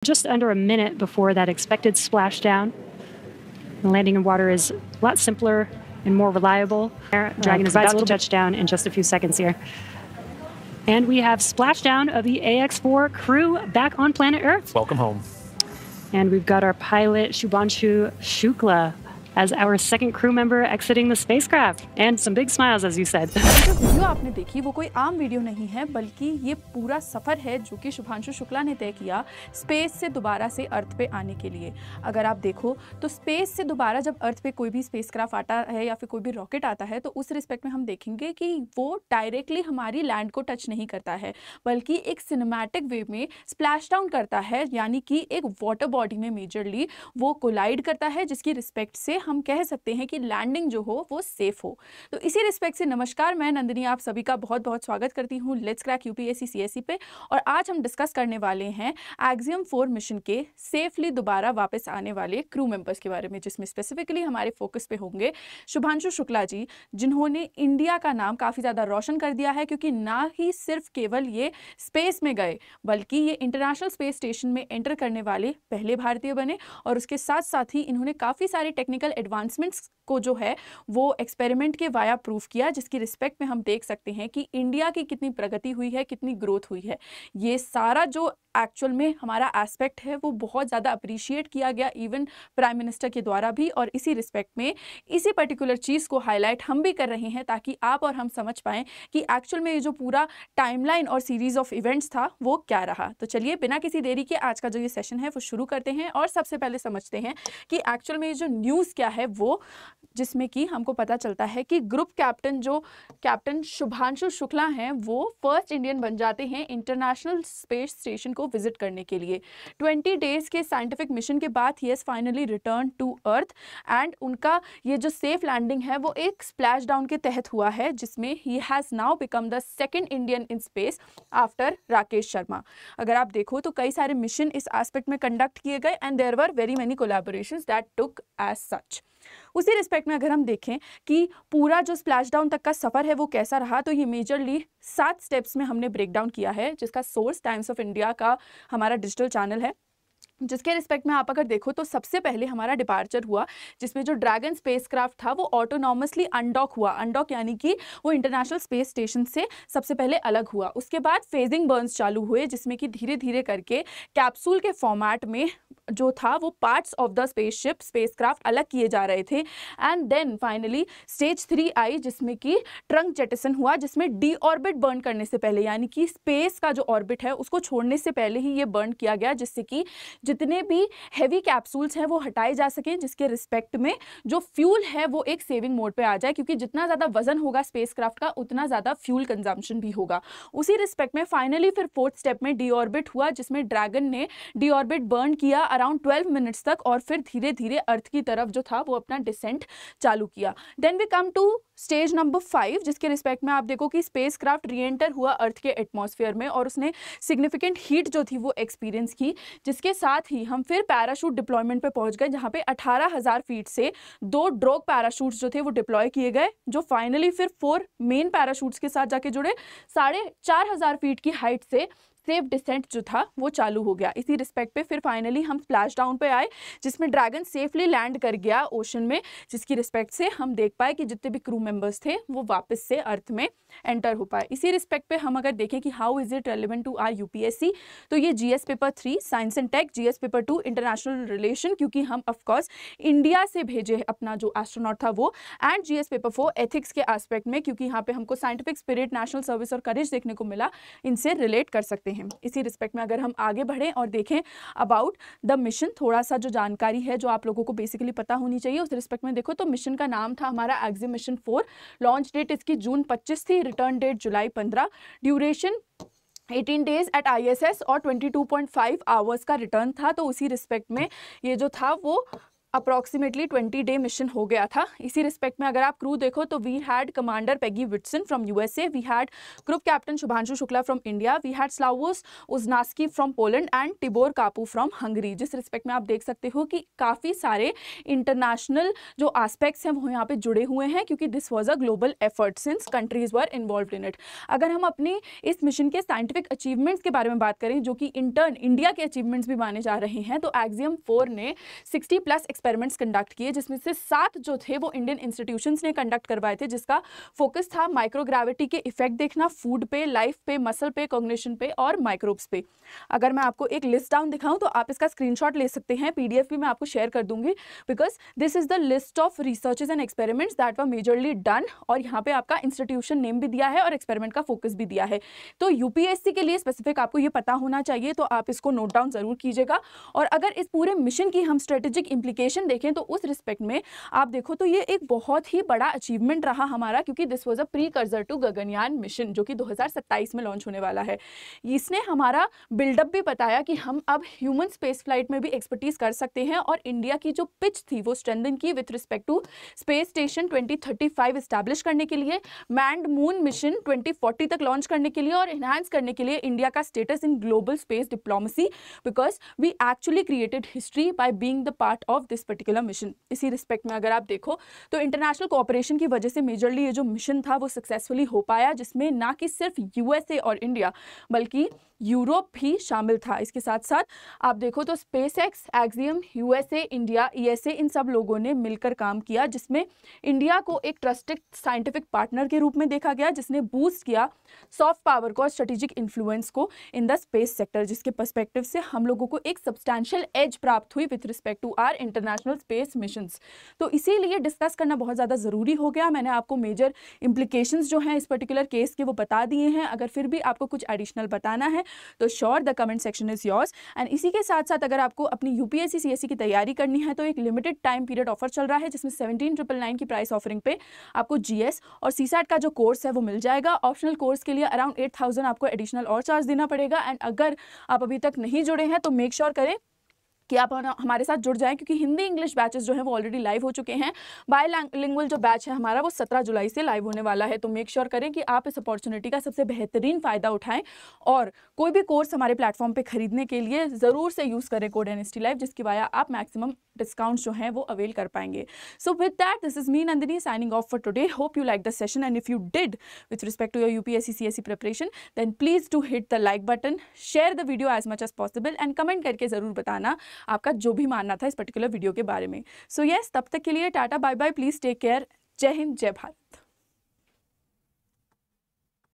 Just under a minute before that expected splashdown. The landing in water is a lot simpler and more reliable. Dragon is about to touch down in just a few seconds here. And we have splashdown of the AX-4 crew back on planet Earth. Welcome home. And we've got our pilot Shubhanshu Shukla as our second crew member exiting the spacecraft. And some big smiles, as you said. जो video आपने देखी वो कोई आम video नहीं है, बल्कि ये पूरा सफर है जो कि शुभांशु शुक्ला ने तय किया स्पेस से दोबारा से अर्थ पे आने के लिए। अगर आप देखो तो स्पेस से दोबारा जब अर्थ पे कोई भी स्पेसक्राफ्ट आता है या फिर कोई भी रॉकेट आता है तो उस रिस्पेक्ट में हम देखेंगे कि वो डायरेक्टली हमारी लैंड को टच नहीं करता है, बल्कि एक सिनेमैटिक वे में स्प्लैश डाउन करता है, यानी कि एक वाटर बॉडी में मेजरली वो कोलाइड करता है, जिसकी रिस्पेक्ट से हम कह सकते हैं कि लैंडिंग जो हो वो सेफ हो। तो इसी रिस्पेक्ट से नमस्कार, मैं नंदिनी आप सभी का बहुत बहुत स्वागत करती हूँ लेट्स क्रैक यूपीएससी सीएसई पे। और आज हम डिस्कस करने वाले हैं एक्सियम 4 मिशन के सेफली दोबारा वापस आने वाले क्रू मेंबर्स के बारे में, जिसमें स्पेसिफिकली हमारे फोकस पे होंगे शुभांशु शुक्ला जी, जिन्होंने इंडिया का नाम काफ़ी ज़्यादा रोशन कर दिया है, क्योंकि ना ही सिर्फ केवल ये स्पेस में गए बल्कि ये इंटरनेशनल स्पेस स्टेशन में एंटर करने वाले पहले भारतीय बने। और उसके साथ साथ ही इन्होंने काफ़ी सारे टेक्निकल एडवांसमेंट्स को जो है वो एक्सपेरिमेंट के वाया प्रूफ किया, जिसकी रिस्पेक्ट में हम देख सकते हैं कि इंडिया की कितनी प्रगति हुई है, कितनी ग्रोथ हुई है। ये सारा जो एक्चुअल में हमारा एस्पेक्ट है वो बहुत ज़्यादा अप्रिशिएट किया गया इवन प्राइम मिनिस्टर के द्वारा भी। और इसी रिस्पेक्ट में इसी पर्टिकुलर चीज़ को हाईलाइट हम भी कर रहे हैं ताकि आप और हम समझ पाएँ कि एक्चुअल में ये जो पूरा टाइमलाइन और सीरीज ऑफ इवेंट्स था वो क्या रहा। तो चलिए बिना किसी देरी के आज का जो ये सेशन है वो शुरू करते हैं और सबसे पहले समझते हैं कि एक्चुअल में ये जो न्यूज़ क्या है वो, जिसमें कि हमको पता चलता है कि ग्रुप कैप्टन जो कैप्टन शुभांशु शुक्ला हैं वो फर्स्ट इंडियन बन जाते हैं इंटरनेशनल स्पेस स्टेशन को विजिट करने के लिए। 20 डेज के साइंटिफिक मिशन के बाद ही has finally return to earth and उनका ये जो सेफ लैंडिंग है वो एक स्प्लैश डाउन के तहत हुआ है, जिसमें he has now become the second Indian in space after Rakesh Sharma. अगर आप देखो तो कई सारे मिशन इस एस्पेक्ट में कंडक्ट किए गए and there were very many collaborations that took as such. उसी रिस्पेक्ट में अगर हम देखें कि पूरा जो स्प्लैश डाउन तक का सफ़र है वो कैसा रहा, तो ये मेजरली 7 स्टेप्स में हमने ब्रेक डाउन किया है, जिसका सोर्स टाइम्स ऑफ इंडिया का हमारा डिजिटल चैनल है। जिसके रिस्पेक्ट में आप अगर देखो तो सबसे पहले हमारा डिपार्चर हुआ, जिसमें जो ड्रैगन स्पेसक्राफ्ट था वो ऑटोनॉमसली अनडॉक हुआ। अनडॉक यानी कि वो इंटरनेशनल स्पेस स्टेशन से सबसे पहले अलग हुआ। उसके बाद फेजिंग बर्न्स चालू हुए, जिसमें कि धीरे धीरे करके कैप्सूल के फॉर्मेट में जो था वो parts of the spaceship spacecraft अलग किए जा रहे थे। एंड देन फाइनली स्टेज 3 आई, जिसमें कि ट्रंक जेटिसन हुआ, जिसमें डी ऑर्बिट बर्न करने से पहले, यानी कि स्पेस का जो ऑर्बिट है उसको छोड़ने से पहले ही ये बर्न किया गया, जिससे कि जितने भी हैवी कैप्सूल्स हैं वो हटाए जा सकें, जिसके रिस्पेक्ट में जो फ्यूल है वो एक सेविंग मोड पे आ जाए, क्योंकि जितना ज़्यादा वजन होगा स्पेसक्राफ्ट का उतना ज़्यादा फ्यूल कंजम्पशन भी होगा। उसी रिस्पेक्ट में फाइनली फिर 4th स्टेप में डी ऑर्बिट हुआ, जिसमें ड्रैगन ने डी ऑर्बिट बर्न किया अराउंड 12 मिनट्स तक और फिर धीरे धीरे अर्थ की तरफ जो था वो अपना डिसेंट चालू किया। Then we come to stage number 5, जिसके रिस्पेक्ट में आप देखो कि स्पेसक्राफ्ट री एंटर हुआ अर्थ के एटमॉस्फेयर में और उसने सिग्निफिकेंट हीट जो थी वो एक्सपीरियंस की, जिसके साथ ही हम फिर पैराशूट डिप्लॉयमेंट पे पहुंच गए, जहां पे 18,000 फीट से 2 ड्रॉग पैराशूट्स जो थे वो डिप्लॉय किए गए, जो फाइनली फिर 4 मेन पैराशूट्स के साथ जाके जुड़े। 4,500 फीट की हाइट से सेफ डिसेंट जो था वो चालू हो गया। इसी रिस्पेक्ट पे फिर फाइनली हम स्प्लैश डाउन पे आए, जिसमें ड्रैगन सेफली लैंड कर गया ओशन में, जिसकी रिस्पेक्ट से हम देख पाए कि जितने भी क्रू मेंबर्स थे वो वापस से अर्थ में एंटर हो पाए। इसी रिस्पेक्ट पे हम अगर देखें कि how is it relevant to our UPSC, तो ये GS paper 3 science and tech, GS paper 2 international relation, क्योंकि हम ऑफकोर्स इंडिया से भेजे अपना जो एस्ट्रोनॉट था वो, एंड जीएस पेपर 4 एथिक्स के एस्पेक्ट में, क्योंकि यहाँ पे हमको साइंटिफिक स्पिरिट, नेशनल सर्विस और करेज देखने को मिला, इनसे रिलेट कर सकते हैं। इसी रिस्पेक्ट में अगर हम आगे बढ़ें और देखें अबाउट द मिशन, थोड़ा सा जो जानकारी है जो आप लोगों को बेसिकली पता होनी चाहिए उस रिस्पेक्ट में देखो तो मिशन का नाम था हमारा एक्सियम मिशन 4। लॉन्च डेट इसकी जून 25 थी, return date July 15, duration 18 days at ISS और 22.5 आवर्स का रिटर्न था। तो उसी रिस्पेक्ट में ये जो था वो अप्रॉक्सीमेटली 20 डे मिशन हो गया था। इसी रिस्पेक्ट में अगर आप क्रू देखो तो we had commander Peggy Whitson from USA, we had group captain Shubhanshu Shukla from India, we had Slawosz Uznanski from Poland and Tibor Kapu from Hungary. जिस रिस्पेक्ट में आप देख सकते हो कि काफ़ी सारे इंटरनेशनल जो एस्पेक्ट्स हैं वो यहाँ पे जुड़े हुए हैं, क्योंकि this was a global effort since countries were involve in it. अगर हम अपनी इस मिशन के साइंटिफिक अचीवमेंट्स के बारे में बात करें, जो कि इंटर्न इंडिया के अचीवमेंट्स भी माने जा रहे हैं, तो एक्सियम 4 ने 60+ एक्सपेरिमेंट्स कंडक्ट किए, जिसमें से 7 जो थे वो इंडियन इंस्टीट्यूशंस ने कंडक्ट करवाए थे, जिसका फोकस था माइक्रोग्रेविटी के इफेक्ट देखना फूड पे, लाइफ पे, मसल पे, कॉग्निशन पे और माइक्रोब्स पे। अगर मैं आपको एक लिस्ट डाउन दिखाऊं तो आप इसका स्क्रीनशॉट ले सकते हैं, पीडीएफ भी मैं आपको शेयर कर दूंगी, because this is the list of researches and experiments that were majorly done, और यहाँ पे आपका इंस्टीट्यूशन नेम भी दिया है और एक्सपेरिमेंट का फोकस भी दिया है। तो यूपीएससी के लिए स्पेसिफिक आपको ये पता होना चाहिए, तो आप इसको नोट डाउन जरूर कीजिएगा। और अगर इस पूरे मिशन की हम स्ट्रेटेजिक इंप्लीकेशन देखें तो उस रिस्पेक्ट में आप देखो तो ये एक बहुत ही बड़ा अचीवमेंट रहा हमारा, क्योंकि this was a precursor to Gaganyaan mission, जो कि 2027 में लॉन्च होने वाला है। इसने हमारा बिल्डअप भी बताया कि हम अब ह्यूमन स्पेस फ्लाइट में भी एक्सपर्टीज कर सकते हैं, और इंडिया की जो पिच थी वो स्ट्रेंथन की with respect to space station 2035 establish करने के लिए, मैन्ड मून मिशन 2040 तक लॉन्च करने के लिए और एनहांस करने के लिए इंडिया का status in global space diplomacy, because we actually created history by being the part of this particular mission. इसी रिस्पेक्ट में अगर आप देखो तो इंटरनेशनल कोऑपरेशन की वजह से मेजरली ये जो मिशन था वो सक्सेसफुली हो पाया, जिसमें ना कि सिर्फ यूएसए और इंडिया बल्कि यूरोप भी शामिल था। इसके साथ साथ आप देखो तो SpaceX, Axiom, USA, India, ESA, इन सब लोगों ने मिलकर काम किया, जिसमें इंडिया को एक ट्रस्टेड साइंटिफिक पार्टनर के रूप में देखा गया, जिसने बूस्ट किया सॉफ्ट पावर को और स्ट्रेटेजिक इन्फ्लुएंस को इन द स्पेस सेक्टर, जिसके पर्सपेक्टिव से हम लोगों को एक सब्सटैंशियल एज प्राप्त हुई with respect to our international space missions. तो इसीलिए डिस्कस करना बहुत ज़्यादा ज़रूरी हो गया। मैंने आपको मेजर इंप्लीकेशंस जो हैं इस पर्टिकुलर केस के वो बता दिए हैं। अगर फिर भी आपको कुछ एडिशनल बताना है तो sure the comment section is yours. And इसी के साथ साथ अगर आपको अपनी यूपीएससी सीएससी की तैयारी करनी है तो एक लिमिटेड टाइम पीरियड ऑफर चल रहा है, जिसमें 17,999 की प्राइस ऑफरिंग पे आपको जीएस और सीसैट का जो कोर्स है वो मिल जाएगा। ऑप्शनल कोर्स के लिए अराउंड 8,000 आपको एडिशनल और चार्ज देना पड़ेगा। एंड अगर आप अभी तक नहीं जुड़े हैं तो मेक श्योर करें कि आप हमारे साथ जुड़ जाएं, क्योंकि हिंदी इंग्लिश बैचेस जो हैं वो ऑलरेडी लाइव हो चुके हैं। बायलिंगुअल जो बैच है हमारा वो 17 जुलाई से लाइव होने वाला है। तो मेक श्योर करें कि आप इस अपॉर्चुनिटी का सबसे बेहतरीन फ़ायदा उठाएं और कोई भी कोर्स हमारे प्लेटफॉर्म पे खरीदने के लिए ज़रूर से यूज़ करें कोड NST Live, जिसकी वाया आप मैक्सिमम डिस्काउंट्स जो हैं वो अवेल कर पाएंगे। So with that this is me Nandini signing off for today. Hope you like the session and if you did with respect to your UPSC CSC preparation then please do hit the like button, share the video as much as possible and comment करके ज़रूर बताना आपका जो भी मानना था इस particular video के बारे में। सो यस, तब तक के लिए tata bye bye, please take care, जय हिंद, जय भारत।